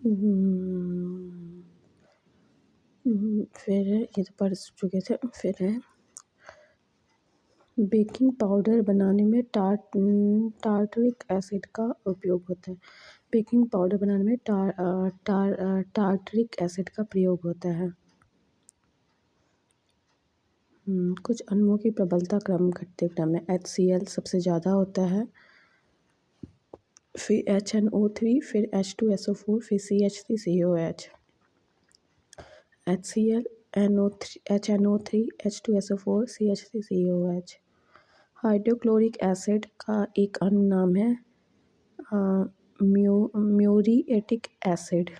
हम्म, फिर है, ये तो पढ़ चुके थे। फिर है बेकिंग पाउडर बनाने में टार्टरिक एसिड का उपयोग होता है। बेकिंग पाउडर बनाने में टार्टरिक एसिड का प्रयोग होता है। कुछ अणुओं की प्रबलता क्रम घटते क्रम में HCl सबसे ज़्यादा होता है, फिर HNO3, फिर H2SO4, फिर CH3COH। HCl, HNO3, H2SO4, CH3COH। Hydrochloric acid का एक अन्य नाम है म्यूरिएटिक एसिड।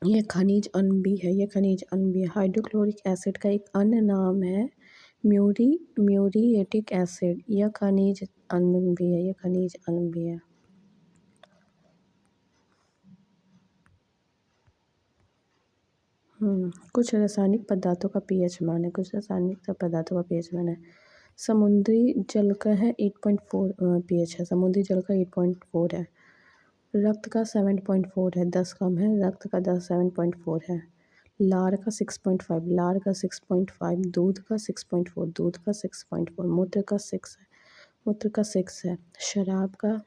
ये खनिज अम्ल भी है। हाइड्रोक्लोरिक एसिड का एक अन्य नाम है म्यूरिएटिक एसिड। यह खनिज अम्ल भी है। कुछ रासायनिक पदार्थों का पीएच मान है। समुद्री जल का है 8.4 पीएच है। समुद्री जल का 8.4 है। रक्त का 7.4 है, 10 कम है। रक्त का 7.4 है। लार का 6.5, दूध का 6.4, मूत्र का 6 है। शराब का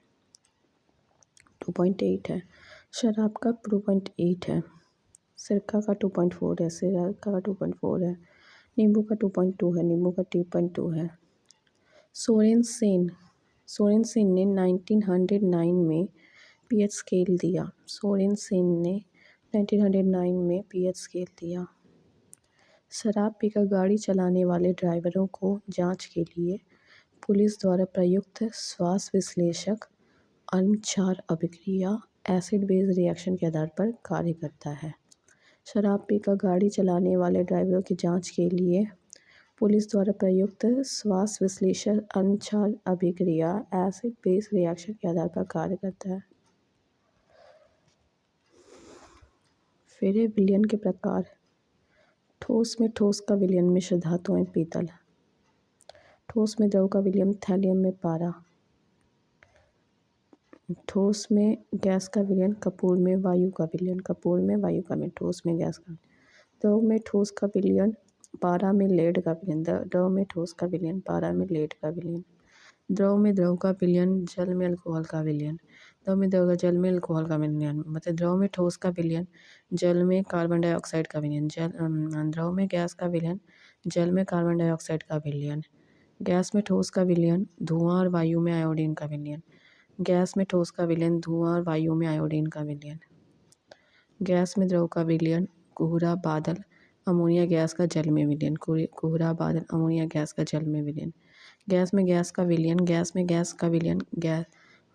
2.8 है। सिरका का 2.4 है। नींबू का 2.2 है। सोरेनसेन ने 1909 में पीएच स्केल दिया। शराब पीकर गाड़ी चलाने वाले ड्राइवरों को जांच के लिए पुलिस द्वारा प्रयुक्त श्वास विश्लेषक अणुक्षार अभिक्रिया एसिड बेस रिएक्शन के आधार पर कार्य करता है। शराब पीकर गाड़ी चलाने वाले ड्राइवरों की जांच के लिए पुलिस द्वारा प्रयुक्त श्वास विश्लेषक अणुक्षार अभिक्रिया एसिड बेस रिएक्शन के आधार पर कार्य करता है। फिर विलयन के प्रकार। ठोस में ठोस का विलयन मिश्र धातुएं पीतल। ठोस में द्रव का विलयन थैलियम में पारा। ठोस में गैस का विलयन कपूर में वायु का विलयन। ठोस में गैस का। द्रव में ठोस का विलयन पारा में लेड का विलयन। द्रव में ठोस का विलयन पारा में लेड का विलयन। द्रव में द्रव का विलयन जल में अल्कोहल का विलयन। द्रव में द्रव का जल में अल्कोहल का विलयन। मतलब द्रव में ठोस का विलयन जल में कार्बन डाइऑक्साइड का विलयन। द्रव में गैस का विलयन जल में कार्बन डाइऑक्साइड का विलयन। गैस में ठोस का विलयन धुआं और वायु में आयोडीन का विलयन। गैस में ठोस का विलयन धुआं और वायु में आयोडीन का विलयन। गैस में द्रव का विलयन कोहरा बादल अमोनिया गैस का जल में विलयन। कोहरा बादल अमोनिया गैस का जल में विलयन। गैस में गैस का विलयन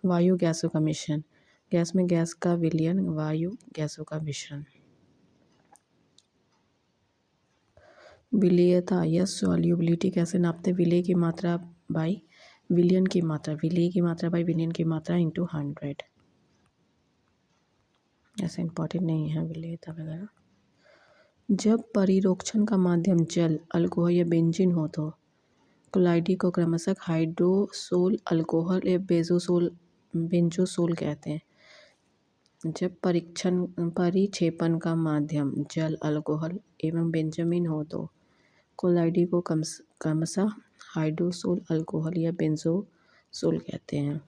वायु गैसों का मिश्रण। गैस में गैस का विलयन वायु गैसों का मिश्रण। विलेयता या सॉल्युबिलिटी कैसे नापते? विलेय की मात्रा बाई विलयन की मात्रा। विलेय की मात्रा बाई विलयन की मात्रा इंटू 100। ऐसे इंपॉर्टेंट नहीं है विलेयता वगैरह। जब परिरोक्षण का माध्यम जल अल्कोहल या बेंजीन हो तो क्लोराइड को क्रमशः हाइड्रोसोल अल्कोहल या बेंजोसोल कहते हैं। जब परिक्षेपण का माध्यम जल अल्कोहल एवं बेंजामीन हो तो क्लोराइड को क्रमशः हाइड्रोसोल अल्कोहल या बेंजोसोल कहते हैं।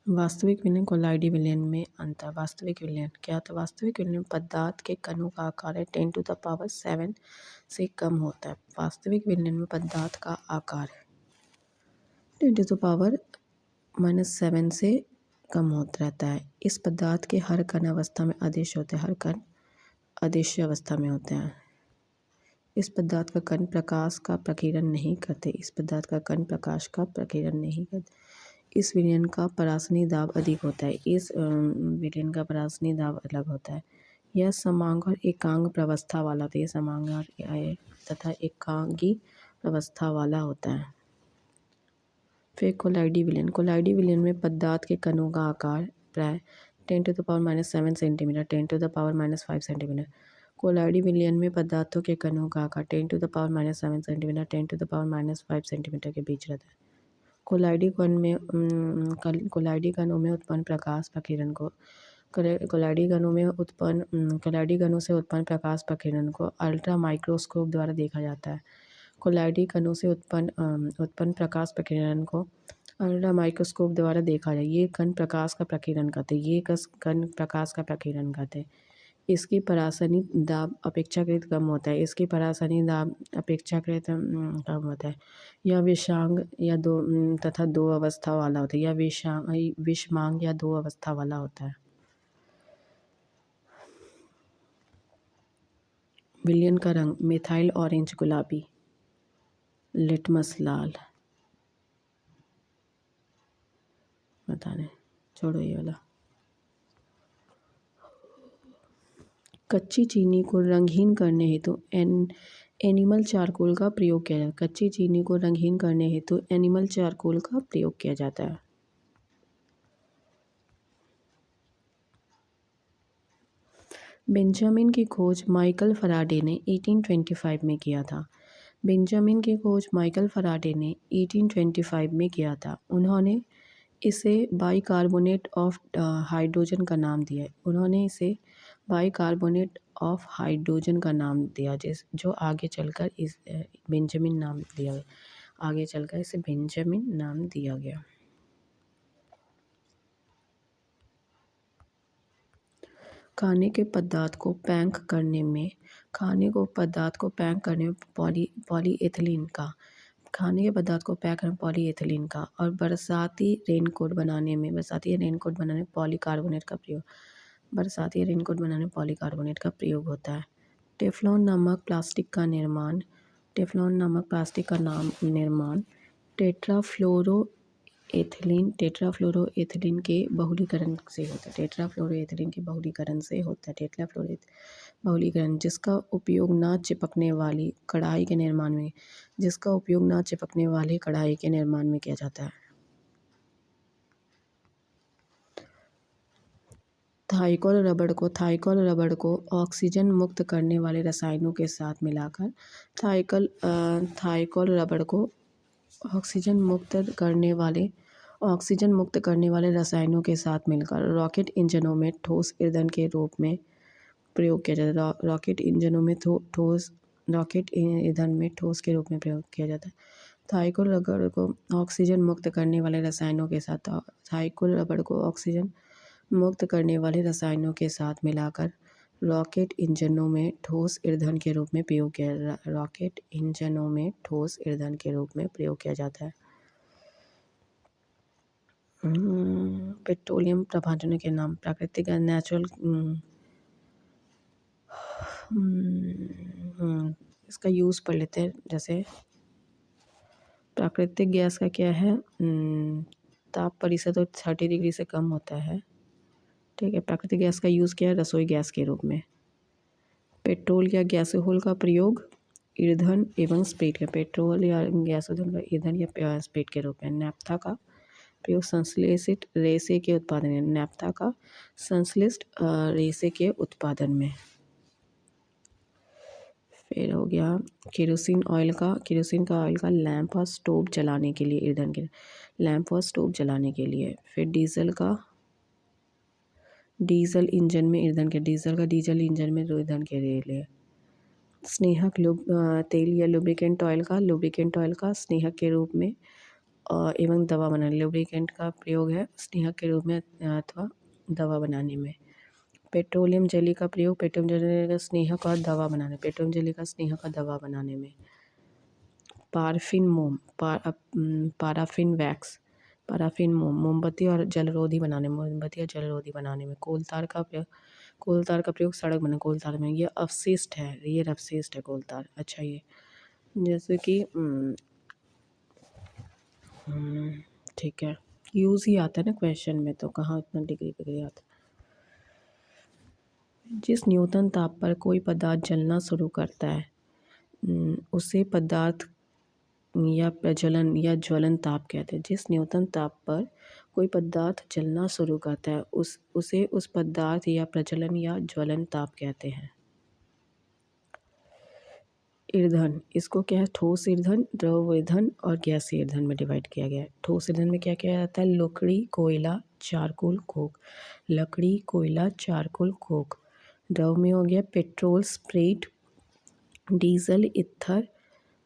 वास्तविक विलयन क्लोराइड विलयन में अंतर। वास्तविक विलयन क्या होता है? वास्तविक विलयन पदार्थ के कणों का आकार 10⁻7 से कम होता है। वास्तविक विलयन में पदार्थ का आकार 10⁻⁻7 से कम होता रहता है। इस पदार्थ के हर कण अवस्था में अदिश होते हैं। हर कण अदिश्य अवस्था में होते हैं। इस पदार्थ का कण प्रकाश का प्रकीर्णन नहीं करते। इस विलयन का परासनी दाब अधिक होता है। इस विलयन का परासनी दाब अलग होता है। यह समांग और एकांग प्रवस्था वाला होता है। यह समांग तथा एकांगी प्रवस्था वाला होता है। फिर कोलाइडी विलयन में पदार्थ के कणों का आकार प्राय 10⁻⁻7 सेंटीमीटर 10⁻⁻5 सेंटीमीटर। कोलाइडी विलयन में पदार्थों के कणों का आकार 10⁻⁻7 सेंटीमीटर 10⁻⁻5 सेंटीमीटर के बीच रहता है। कोलाइडी कणों में उत्पन्न प्रकाश प्रकीर्णन को कोलाइडी कणों से उत्पन्न प्रकाश प्रकीर्णन को अल्ट्रा माइक्रोस्कोप द्वारा देखा जाता है। कोलाइडी कणों से उत्पन्न प्रकाश प्रकीर्णन को अल्ट्रा माइक्रोस्कोप द्वारा देखा जाए। ये कण प्रकाश का प्रकीर्णन करते हैं। इसकी परासनी दाब अपेक्षाकृत कम होता है। कम होता है। यह विषांग या दो अवस्था वाला होता है। यह विषमांग या दो अवस्था वाला होता है। विलयन का रंग मिथाइल ऑरेंज गुलाबी, लिटमस लाल। बताने छोड़ो ये वाला। कच्ची चीनी को रंगहीन करने हेतु एनिमल चारकोल का प्रयोग किया जाता है। कच्ची चीनी को रंगहीन करने हेतु एनिमल चारकोल का प्रयोग किया जाता है। बेंजामिन की खोज माइकल फैराडे ने 1825 में किया था। बेंजामिन की खोज माइकल फैराडे ने 1825 में किया था। उन्होंने इसे बाइकार्बोनेट ऑफ हाइड्रोजन का नाम दिया। जो आगे चलकर इसे बेंजामिन नाम दिया गया। खाने के पदार्थ को पैक करने में पॉलीएथिलीन का और बरसाती रेनकोट बनाने में पॉलीकार्बोनेट का प्रयोग होता है। टेफ्लॉन नामक प्लास्टिक का निर्माण टेट्राफ्लोरोएथिलीन के बहुलीकरण से होता है। जिसका उपयोग न चिपकने वाली कढ़ाई के निर्माण में किया जाता है। थाइकोल रबड़ को ऑक्सीजन मुक्त करने वाले रसायनों के साथ मिलाकर रॉकेट इंजनों में ठोस ईंधन के रूप में प्रयोग किया जाता है। थाइकोल रबड़ को ऑक्सीजन मुक्त करने वाले रसायनों के साथ मिलाकर रॉकेट इंजनों में ठोस ईंधन के रूप में प्रयोग किया जाता है। पेट्रोलियम प्रभाजनों के नाम प्राकृतिक इसका यूज़ पढ़ लेते हैं। जैसे प्राकृतिक गैस का क्या है, ताप परिसर 30 डिग्री से कम होता है। ठीक है। प्राकृतिक गैस का यूज़ क्या है, रसोई गैस के रूप में। पेट्रोल या गैसोहॉल का प्रयोग ईंधन एवं स्प्रिट के रूप में। नैप्था का प्रयोग संश्लेषित रेसे के उत्पादन में। फिर हो गया केरोसिन का ऑयल का लैंप और स्टोव जलाने के लिए। फिर डीजल इंजन में ईंधन के लिए। स्नेहक तेल या लुब्रिकेंट ऑयल का स्नेहक के रूप में एवं दवा बनाने। लुब्रिकेंट का प्रयोग है स्नेहक के रूप में अथवा दवा बनाने में। पेट्रोलियम जेली का प्रयोग स्नेहक और दवा बनाने में। पाराफिन मोम मोमबत्ती और जलरोधी बनाने में। कोल तार का प्रयोग सड़क बनाने। कोल तार में ये अवशिष्ट है कोल तार। अच्छा, ये जैसे कि ठीक है, यूज़ ही आता है ना क्वेश्चन में, तो कहाँ इतना डिग्री आता है। जिस न्यूनतम ताप पर कोई पदार्थ जलना शुरू करता है उसे पदार्थ या प्रज्वलन या ज्वलन ताप कहते हैं। जिस न्यूनतम ताप पर कोई पदार्थ जलना शुरू करता है उसे उस पदार्थ या प्रज्वलन या ज्वलन ताप कहते हैं। ईंधन, इसको क्या है, ठोस ईंधन, द्रव ईंधन और गैसीय ईंधन में डिवाइड किया गया है। ठोस ईंधन में क्या क्या जाता है, लकड़ी, कोयला, चारकोल, कोक। लकड़ी, कोयला, चारकोल, कोक। द्रव में हो गया petrol, spirit, diesel, ether,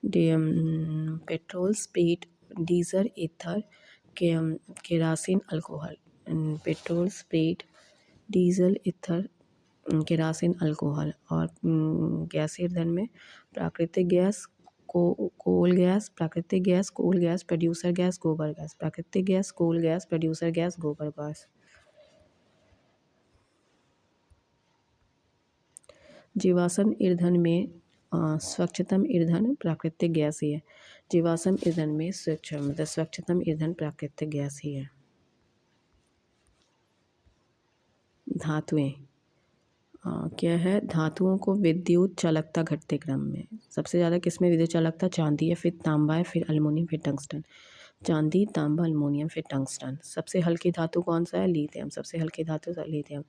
petrol, spirit, diesel, ether, kerosene, alcohol. Petrol, spirit, diesel, ether, kerosene, alcohol. और गैसीय ईंधन में प्राकृतिक गैस, कोल गैस, प्राकृतिक gas, coal gas, producer gas, गोबर गैस। प्राकृतिक gas, coal gas, producer gas, गोबर गैस। जीवाश्म ईंधन में स्वच्छतम ईंधन प्राकृतिक गैस ही है। जीवाश्म ईंधन में स्वच्छतम ईंधन प्राकृतिक गैस ही है। धातुएं क्या है, धातुओं को विद्युत चालकता घटते क्रम में सबसे ज़्यादा किसमें विद्युत चालकता, चांदी है, फिर तांबा है, फिर अल्युमिनियम, फिर टंगस्टन। चांदी, तांबा, अल्युमिनियम, फिर टंगस्टन। सबसे हल्की धातु कौन सा है, लिथियम। सबसे हल्की धातु लिथियम।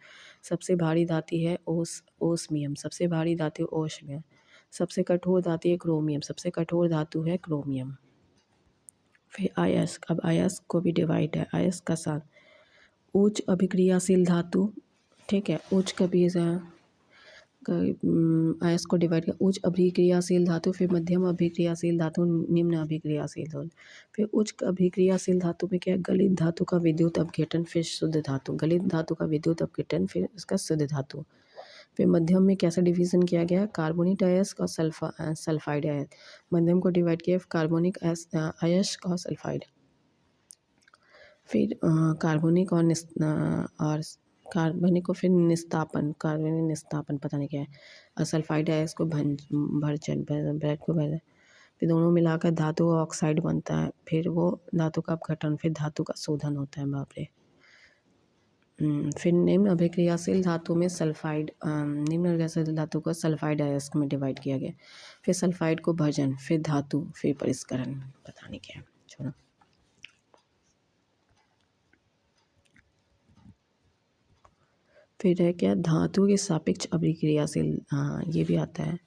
सबसे भारी धातु है ओस्मियम। सबसे भारी धातु ओस्मियम। सबसे कठोर धातु है क्रोमियम। सबसे कठोर धातु है क्रोमियम। फिर अयस्क, अब अयस्क को भी डिवाइड है, अयस्क का साथ उच्च अभिक्रियाशील धातु, ठीक है, उच्च कभी अयस्क को डिवाइड कर उच्च अभिक्रियाशील धातु, फिर मध्यम अभिक्रियाशील धातु, निम्न अभिक्रियाशील धातु। फिर उच्च अभिक्रियाशील धातु में क्या है, गलित धातु का विद्युत अपघटन, फिर शुद्ध धातु। गलित धातु का विद्युत अपघटन, फिर उसका शुद्ध धातु। फिर मध्यम में कैसा डिवीजन किया गया, कार्बोनिक अयस्क और सल्फाइड अयस्क। मध्यम को डिवाइड किया कार्बोनिक अयस्क और सल्फाइड। फिर कार्बनिक और कार्बनिक को फिर निस्तापन, कार्बनिक निस्तापन पता नहीं क्या है, और सल्फाइड अयस्क को भंजन, ब्रेड को भंजन। फिर दोनों मिलाकर धातु का ऑक्साइड बनता है, फिर वो धातु का अपघटन, फिर धातु का शोधन होता है। बाप रे। फिर निम्न अभिक्रियाशील धातु में सल्फाइड, निम्न अभिक्रियाशील धातु को सल्फाइड अयस्क में डिवाइड किया गया। फिर सल्फाइड को भंजन, फिर धातु, फिर परिष्करण, पता नहीं क्या, छोड़ो। फिर है क्या, धातु के सापेक्ष अभिक्रियाशील, हाँ ये भी आता है।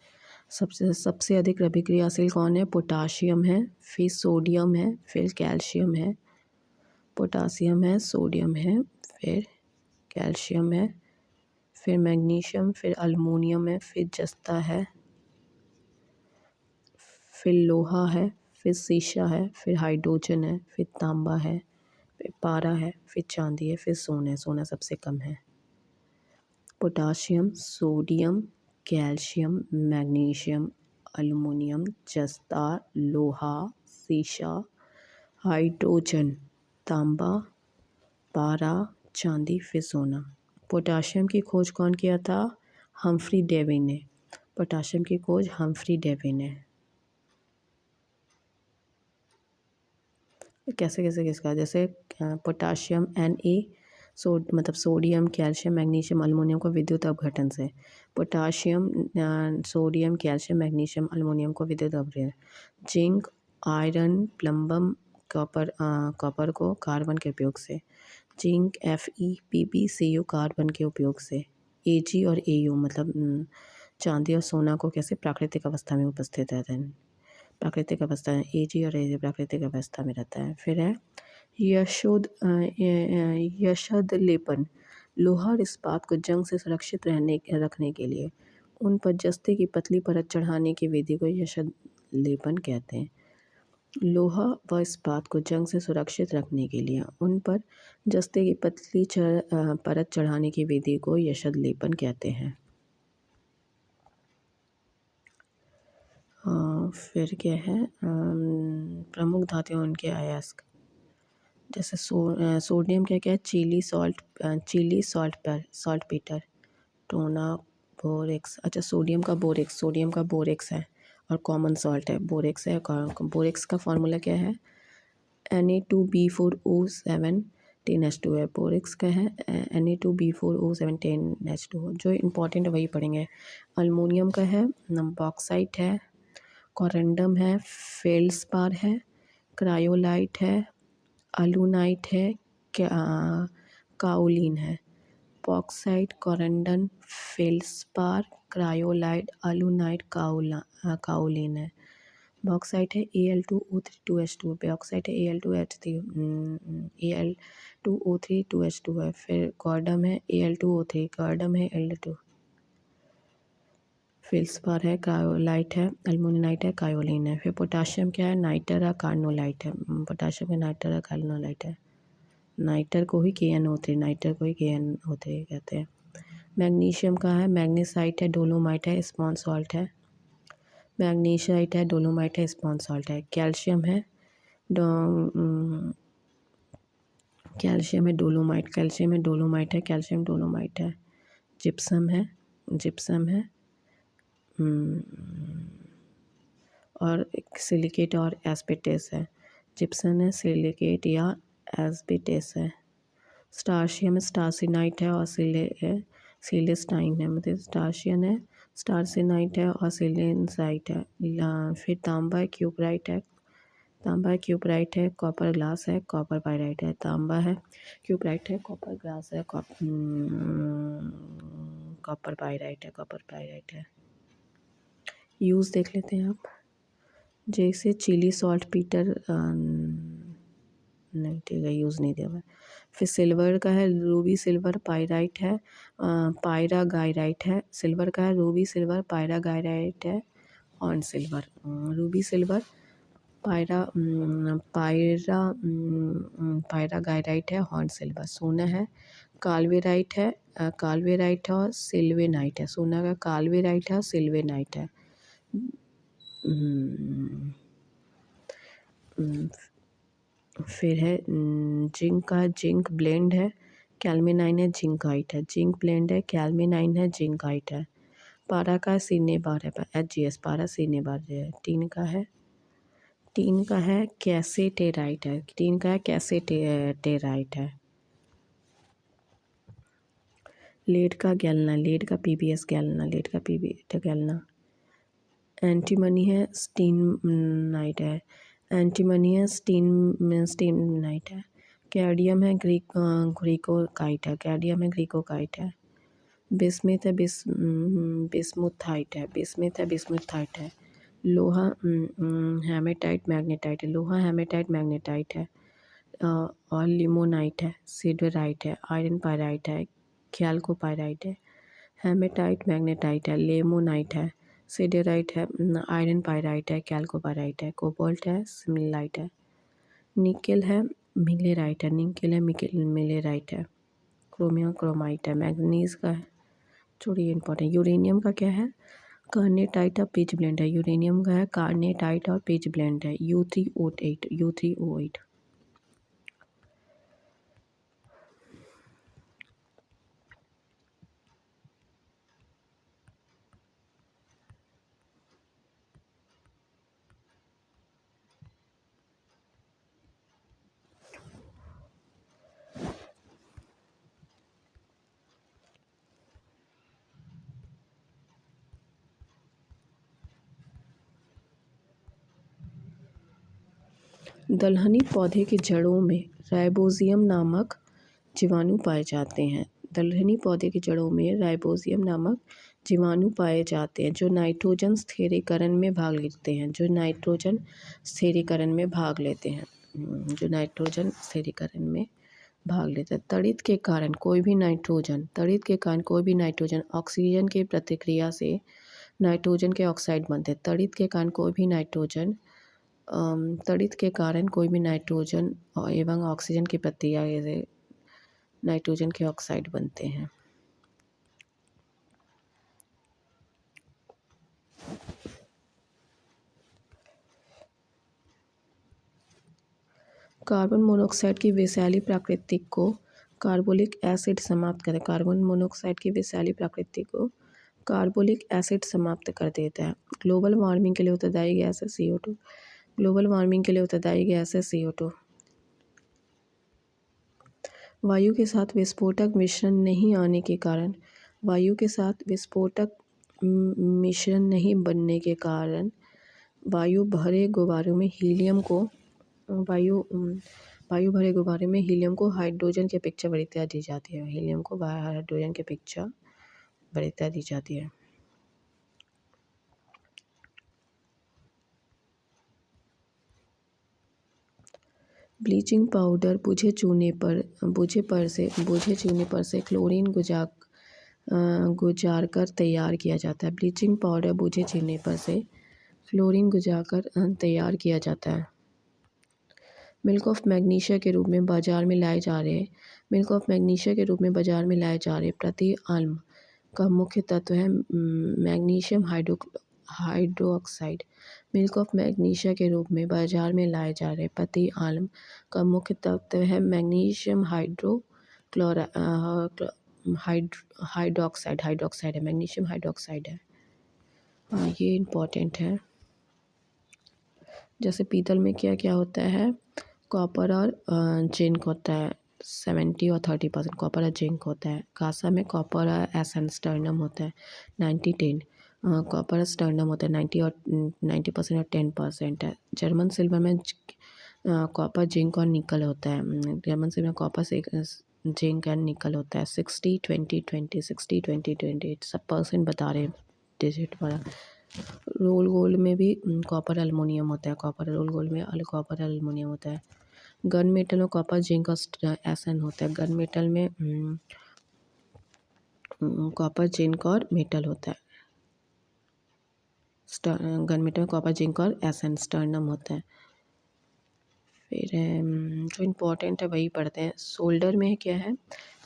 सबसे अधिक अभिक्रियाशील कौन है, पोटाशियम है, फिर सोडियम है, फिर कैल्शियम है। पोटासियम है, सोडियम है, फिर कैल्शियम है, फिर मैग्नीशियम, फिर अल्युमिनियम है, फिर जस्ता है, फिर लोहा है, फिर शीशा है, फिर हाइड्रोजन है, फिर तांबा है, फिर पारा है, फिर चांदी है, फिर सोना है। सोना सबसे कम है। Potassium, sodium, calcium, magnesium, aluminium, जस्ता, लोहा, शीशा, हाइड्रोजन, तांबा, पारा, चांदी, फिर सोना। पोटाशियम की खोज कौन किया था, हम्फ्री डेवी ने। पोटाशियम की खोज हम्फ्री डेवी ने। कैसे कैसे किसका, जैसे पोटाशियम मतलब सोडियम, कैल्शियम, मैग्नीशियम, अल्युमिनियम को विद्युत अपघटन से। Potassium, sodium, calcium, magnesium, aluminium को विद्युत अपघटन। जिंक, आयरन, प्लम्बम, कॉपर को कार्बन के उपयोग से। जिंक, FePbCu कार्बन के उपयोग से। Ag और Au मतलब चांदी और सोना को कैसे प्राकृतिक अवस्था में उपस्थित रहते हैं, प्राकृतिक अवस्था है, Ag और Ag प्राकृतिक अवस्था में रहता है। फिर है यशद लेपन, लोहा और इस्पात को जंग से सुरक्षित रखने के लिए उन पर जस्ते की पतली परत चढ़ाने की विधि को यशद लेपन कहते हैं। लोहा व इस्पात को जंग से सुरक्षित रखने के लिए उन पर जस्ते की पतली परत चढ़ाने की विधि को यशद लेपन कहते हैं। फिर क्या है, प्रमुख धातुएं उनके अयस्क, जैसे सोडियम क्या क्या है, चिली सॉल्ट पीटर, टोना, बोरेक्स। अच्छा सोडियम का बोरेक्स है और कॉमन सॉल्ट है, बोरेक्स है। बोरेक्स का फॉर्मूला क्या है, Na2B4O7 10H2 है। बोरेक्स का है Na2B4O7 10H2, जो इम्पोर्टेंट है वही पढ़ेंगे। अल्युमिनियम का है बॉक्साइट है, कोरेंडम है, फेल्ड्स्पार है, क्रायोलाइट है, अलूनाइट है, काओलिन है। बॉक्साइट, कोरेंडम, फेल्ड्स्पार, क्रायोलाइट, अलूनाइट, काओलिन है। बॉक्साइट है Al2O3 2H2, बॉक्साइट है Al2H2 है। फिर कॉर्डम है Al2O3, कॉर्डम है Al2। फेल्सपार है, क्रायोलाइट है, अल्मोनाइट है, कायोलिन है। फिर पोटाशियम क्या है, नाइटर है, कार्नोलाइट है। पोटाशियम का नाइटर है, कार्नोलाइट है। नाइटर को ही KnO3, नाइटर को ही KnO3 कहते हैं। मैग्नीशियम का है, मैग्नीसाइट है, डोलोमाइट है, स्पॉन सॉल्ट है। मैग्नीसाइट है, डोलोमाइट है, स्पॉन सॉल्ट है। कैल्शियम है, कैल्शियम है, डोलोमाइट, कैल्शियम है, डोलोमाइट है, कैल्शियम डोलोमाइट है। जिप्सम है, जिप्सम है, और सिलिकेट और एस्पेटेस है। जिप्सम है, सिलिकेट या एस्पेटेस है। स्टार्शियम स्टार्सिनाइट है और सिलेस्टाइन है, मतलब स्टार्शियन है, स्टार्सिनाइट है और सिलेनसाइट है। फिर तांबा है, क्यूपराइट है, तांबा है, क्यूपराइट है, कॉपर ग्लास है, कॉपर पाइराइट है। तांबा है, क्यूपराइट है, कॉपर ग्लास है, कॉपर पाइराइट है, कॉपर पाइराइट है। यूज़ देख लेते हैं आप, जैसे चिली सॉल्ट पीटर, नहीं ठीक है, यूज़ नहीं दिया मैं। फिर सिल्वर का है, रूबी सिल्वर पाइराइट है, पायरागाइराइट है। सिल्वर का है, रूबी सिल्वर पायरागाइराइट है, ऑन सिल्वर। रूबी सिल्वर पायरागाइराइट है, हॉर्न सिल्वर। सोना है, काल्वेराइट है, काल्वेराइट है और सिल्वेनाइट है। सोना का काल्वेराइट है और सिल्वेनाइट है। फिर है जिंक का, जिंक ब्लेंड है, कैल्मिनाइन है, जिंकाइट है। जिंक ब्लेंड है, कैल्मिनाइन है, जिंकाइट है। पारा का सिनेबार है, HGS पारा सिनेबार है। टीन का है, टीन का है कैसेटेराइट है, टीन का है कैसेटेराइट है। लेड का गैल्ना, लेड का PbS गैल्ना, लेड का PbS गैल्ना। एंटीमनी है, स्टीननाइट है, एंटीमनी है, स्टीननाइट है। कैडियम है, ग्रीकोकाइट है, कैडियम है, ग्रीकोकाइट है। बिस्मिथ है, बिस्मुथाइट है, बिस्मिथ है, बिस्मुथाइट है। लोहा हेमेटाइट मैग्नेटाइट है, लोहा हेमेटाइट मैग्नेटाइट है। और लिमोनाइट है, सिडराइट है, आयरन पायराइट है, कैल्कोपायराइट है। हेमेटाइट मैग्नेटाइट है, लेमोनाइट है, सिडेराइट है, आयरन पायराइट है, कैल्कोपायराइट है। कोबाल्ट है, सिमिलाइट है। निकेल है, मिलेराइट है, निकेल है, मिलेराइट है। क्रोमियम क्रोमाइट है। मैग्नीज का है, थोड़ी इंपॉर्टेंट। यूरेनियम का क्या है, कार्नेटाइट और पिच ब्लेंड है। यूरेनियम का है कार्नेटाइट और पिच ब्लेंड है, U3O8। दलहनी पौधे की जड़ों में राइबोसियम नामक जीवाणु पाए जाते हैं। दलहनी पौधे की जड़ों में राइबोसियम नामक जीवाणु पाए जाते हैं, जो नाइट्रोजन स्थिरीकरण में भाग लेते हैं, जो नाइट्रोजन स्थिरीकरण में भाग लेते हैं, जो नाइट्रोजन स्थिरीकरण में भाग लेते हैं। तड़ित के कारण कोई भी नाइट्रोजन ऑक्सीजन की प्रतिक्रिया से नाइट्रोजन के ऑक्साइड बनते हैं। तड़ित के कारण कोई भी नाइट्रोजन एवं ऑक्सीजन की प्रतिक्रिया से नाइट्रोजन के ऑक्साइड बनते हैं। कार्बन मोनोऑक्साइड की विषैली प्रकृति को कार्बोलिक एसिड समाप्त करे। कार्बन मोनोऑक्साइड की विषैली प्रकृति को कार्बोलिक एसिड समाप्त कर देता है। ग्लोबल वार्मिंग के लिए उत्तरदायी गैस है CO2। ग्लोबल वार्मिंग के लिए उत्तरदायी गैस है CO2। वायु के साथ विस्फोटक मिश्रण नहीं आने के कारण, वायु के साथ विस्फोटक मिश्रण नहीं बनने के कारण वायु भरे गुब्बारों में हीलियम को हाइड्रोजन की अपेक्षा वरीयता दी जाती है। हीलियम को हाइड्रोजन की अपेक्षा वरीयता दी जाती है। ब्लीचिंग पाउडर बुझे चूने पर से क्लोरीन गुजार कर तैयार किया जाता है। ब्लीचिंग पाउडर बुझे चूने पर से क्लोरीन गुजार कर तैयार किया जाता है। मिल्क ऑफ मैग्नीशिया के रूप में बाजार में लाए जा रहे प्रति आल्म का मुख्य तत्व है magnesium hydroxide. Milk of magnesia के रूप में बाजार में लाए जा रहे प्रति आल्म का मुख्य तत्व है मैग्नीशियम हाइड्रोक्साइड है, मैग्नीशियम हाइड्रोक्साइड है। हाँ, ये इम्पोर्टेंट है। जैसे पीतल में क्या क्या होता है, कॉपर और जिंक होता है, 70 और 30% कॉपर और जिंक होता है। कांसा में कॉपर और एसन स्टर्नम होता है, 90-10। कॉपर और स्टर्नम होता है 90% और 10% है। जर्मन सिल्वर में कॉपर जिंक और निकल होता है। जर्मन सिल्वर में कॉपर से जिंक एंड निकल होता है। 60-20-20 सब परसेंट बता रहे हैं डिजिट वाला। रोल गोल्ड में भी कॉपर एल्युमिनियम होता है। रोल गोल्ड में कॉपर एल्युमिनियम होता है। गन मेटल में कॉपर जिंक और एसन होता है। गन मेटल में कॉपर जिंक और मेटल होता है। गन मेटल में कॉपर जिंक और एसन स्टर्नम होता है। फिर जो इम्पोर्टेंट है वही पढ़ते हैं। सोल्डर में क्या है,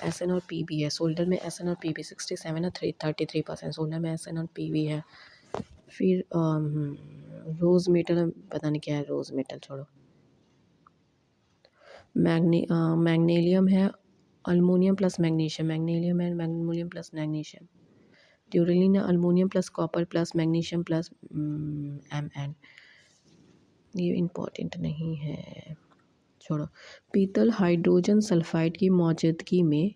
एसन और पीबी है। सोल्डर में एसन और पीबी 67 और 33%। सोल्डर में एसन और पीबी है। फिर रोज़ मेटल, पता नहीं क्या है रोज़ मेटल, छोड़ो। मैग्नीशियम है अल्मोनियम प्लस मैग्नीशियम। मैग्नीशियम है मैग्नीशियम प्लस मैग्नीशियम। ड्यूरेलिन है aluminium plus copper plus magnesium plus Mn। ये इम्पोर्टेंट नहीं है, छोड़ो। पीतल हाइड्रोजन सल्फाइड की मौजूदगी में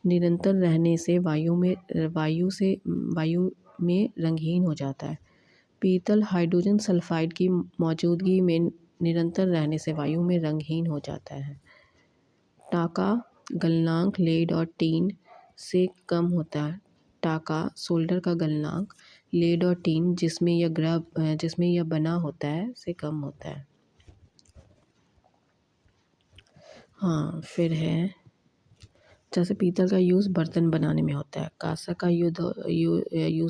निरंतर रहने से वायु में रंगहीन हो जाता है। पीतल हाइड्रोजन सल्फाइड की मौजूदगी में निरंतर रहने से वायु में रंगहीन हो जाता है। टाका गलनांक लेड और टीन से कम होता है। टाका सोल्डर का गलनांक लेड और टीन जिसमें यह बना होता है से कम होता है। हाँ, फिर है जैसे पीतल का यूज़ बर्तन बनाने में होता है। कांसा का यूज़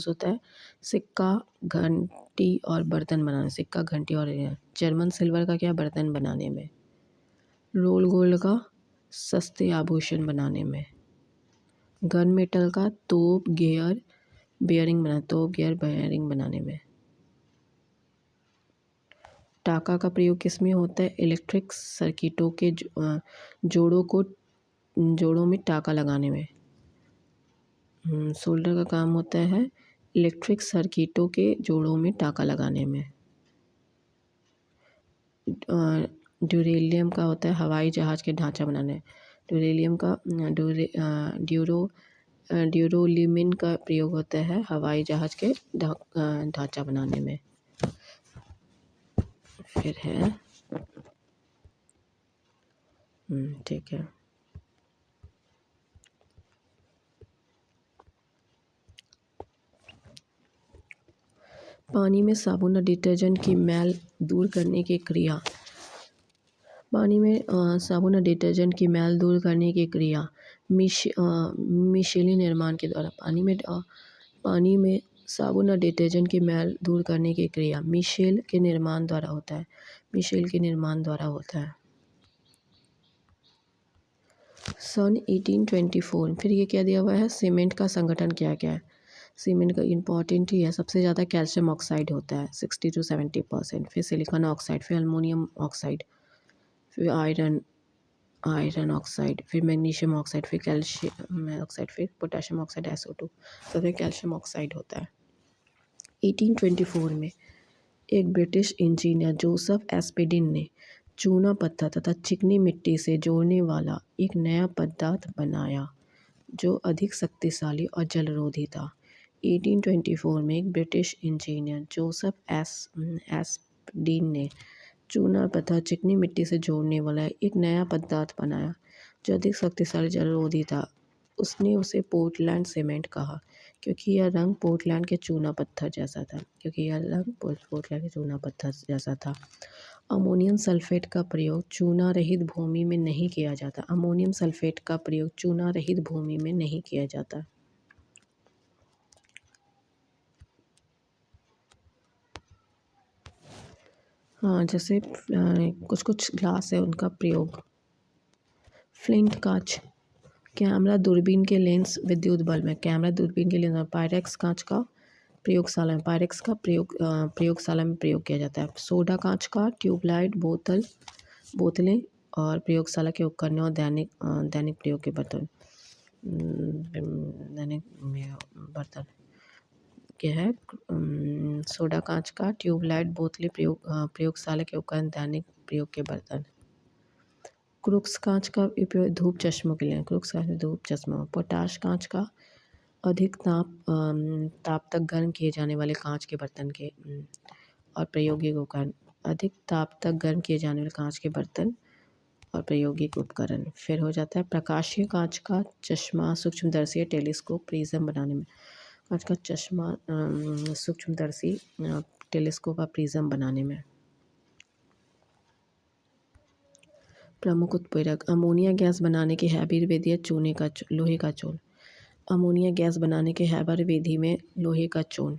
होता है सिक्का, घंटी और बर्तन बनाने। सिक्का, घंटी और जर्मन सिल्वर का क्या, बर्तन बनाने में। रोल गोल्ड का सस्ते आभूषण बनाने में। गन मेटल का तोप गियर बेयरिंग बनाने में। टाका का प्रयोग किस में होता है, इलेक्ट्रिक सर्किटों के जोड़ों में टाका लगाने में। सोल्डर का काम होता है इलेक्ट्रिक सर्किटों के जोड़ों में टाका लगाने में। ड्यूरेलियम का होता है हवाई जहाज़ के ढांचा बनाने। ड्यूरोलिमिन का प्रयोग होता है हवाई जहाज़ के ढांचा बनाने में। फिर है ठीक है। पानी में साबुन और डिटर्जेंट की मैल दूर करने की क्रिया। पानी में साबुन और डिटर्जेंट की मैल दूर करने की क्रिया मिशेली निर्माण के द्वारा। पानी में साबुन और डिटर्जेंट की मैल दूर करने की क्रिया मिशेल के निर्माण द्वारा होता है। सन 1824। फिर ये क्या दिया हुआ है, सीमेंट का संगठन क्या क्या है। सीमेंट का इम्पॉर्टेंट ही है, सबसे ज़्यादा कैल्शियम ऑक्साइड होता है 60-70%। फिर सिलिकॉन ऑक्साइड, फिर एल्युमिनियम ऑक्साइड, फिर आयरन ऑक्साइड, फिर मैग्नीशियम ऑक्साइड, फिर कैल्शियम ऑक्साइड, फिर पोटेशियम ऑक्साइड SO2। सबसे कैल्शियम ऑक्साइड होता है। 1824 में एक ब्रिटिश इंजीनियर जोसेफ एस्पेडिन ने चूना पत्थर तथा चिकनी मिट्टी से जोड़ने वाला एक नया पदार्थ बनाया जो अधिक शक्तिशाली और जलरोधी था। 1824 में एक ब्रिटिश इंजीनियर जोसेफ एस्पेडिन ने चूना पत्थर चिकनी मिट्टी से जोड़ने वाला एक नया पदार्थ बनाया जो अधिक शक्तिशाली जलरोधी था। उसने उसे पोर्टलैंड सीमेंट कहा। क्योंकि यह रंग पोर्टलैंड के चूना पत्थर जैसा था। क्योंकि यह रंग पोर्टलैंड के चूना पत्थर जैसा था। अमोनियम सल्फेट का प्रयोग चूना रहित भूमि में नहीं किया जाता। अमोनियम सल्फेट का प्रयोग चूना रहित भूमि में नहीं किया जाता। हाँ, जैसे कुछ कुछ ग्लास है उनका प्रयोग। फ्लिंट कांच, कैमरा दूरबीन के लेंस विद्युत बल्ब में, कैमरा दूरबीन के लेंस, पायरेक्स कांच का प्रयोगशाला में, पायरेक्स का प्रयोगशाला में प्रयोग किया जाता है। सोडा कांच का ट्यूबलाइट बोतलें और प्रयोगशाला के उपकरणों और दैनिक प्रयोग के बर्तन। दैनिक बर्तन क्या है? सोडा कांच का ट्यूबलाइट बोतलें प्रयोगशाला के उपकरण दैनिक प्रयोग के बर्तन। क्रूक्स कांच का उपयोग धूप चश्मों के लिए, क्रूक्स कांच धूप चश्मा। पोटाश कांच का अधिक ताप तक गर्म किए जाने वाले कांच के बर्तन के और प्रायोगिक उपकरण। अधिक ताप तक गर्म किए जाने वाले कांच के बर्तन और प्रायोगिक उपकरण। फिर हो जाता है प्रकाशीय कांच का चश्मा सूक्ष्मदर्शी टेलीस्कोप प्रिज्म बनाने में, कांच का चश्मा सूक्ष्मदर्शी टेलीस्कोप और प्रिज्म बनाने में। प्रमुख उत्प्रेरक, अमोनिया गैस बनाने के हैबर विधि चूने का लोहे का चून। अमोनिया गैस बनाने के हैबर विधि में लोहे का चून।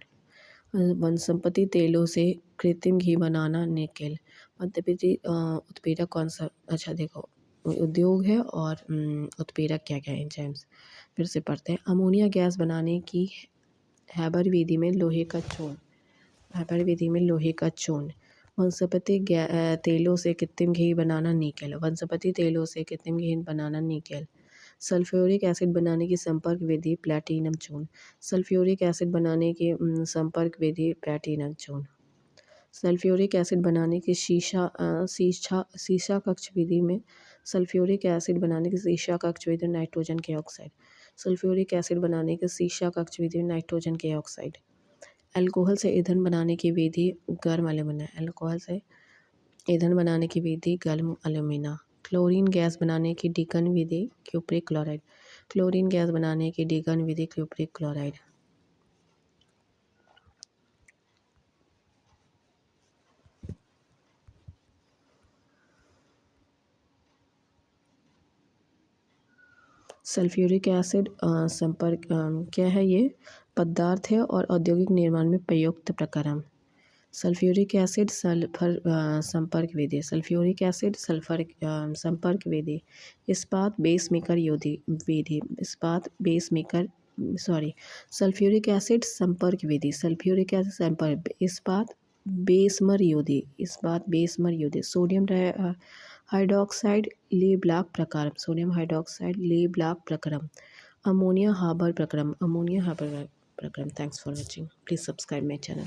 वनस्पति तेलों से कृत्रिम घी बनाना, निकेल। मध्यप्रदेश उत्प्रेरक कौन सा? अच्छा देखो, उद्योग है और उत्प्रेरक क्या क्या है एंजाइम्स। फिर से पढ़ते हैं। अमोनिया गैस बनाने की हैबर विधि में लोहे का चून, हैबर विधि में लोहे का चून। वनस्पति तेलों से कृत्रिम घी बनाना, निकेल। वनस्पति तेलों से कृत्रिम घी बनाना, निकेल। सल्फ्यूरिक एसिड बनाने की संपर्क विधि प्लैटिनम चून। सल्फ्यूरिक एसिड बनाने की संपर्क विधि प्लैटिनम चून। सल्फ्यूरिक एसिड बनाने की शीशा कक्ष विधि में सल्फ्यूरिक एसिड बनाने की शीशा कक्ष विधि नाइट्रोजन के ऑक्साइड। सल्फ्यूरिक एसिड बनाने की शीशा कक्ष विधि नाइट्रोजन के ऑक्साइड। अल्कोहल से ईंधन बनाने की विधि गर्म एल्यूमिना। अल्कोहल से ईंधन बनाने की विधि गर्म एल्यूमिना। क्लोरीन गैस बनाने की डीकन विधि क्यूप्रिक क्लोराइड। क्लोरीन गैस बनाने की डीकन विधि क्यूप्रिक क्लोराइड। सल्फ्यूरिक एसिड संपर्क क्या है? ये पदार्थ है और औद्योगिक निर्माण में प्रयुक्त प्रक्रम। सल्फ्यूरिक एसिड सल्फर संपर्क विधि। सल्फ्यूरिक एसिड सल्फर संपर्क विधि। इस्पात बेस मेकर योधि विधि। सल्फ्यूरिक एसिड संपर्क विधि। सल्फ्यूरिक एसिड संपर्क इस्पात बेसमर योधि। सोडियम हाइड्रोक्साइड ले ब्लॉक प्रक्रम। सोडियम हाइड्रोक्साइड ले ब्लॉक प्रक्रम। अमोनिया हार्बर प्रक्रम। Thanks for watching. Please subscribe my channel.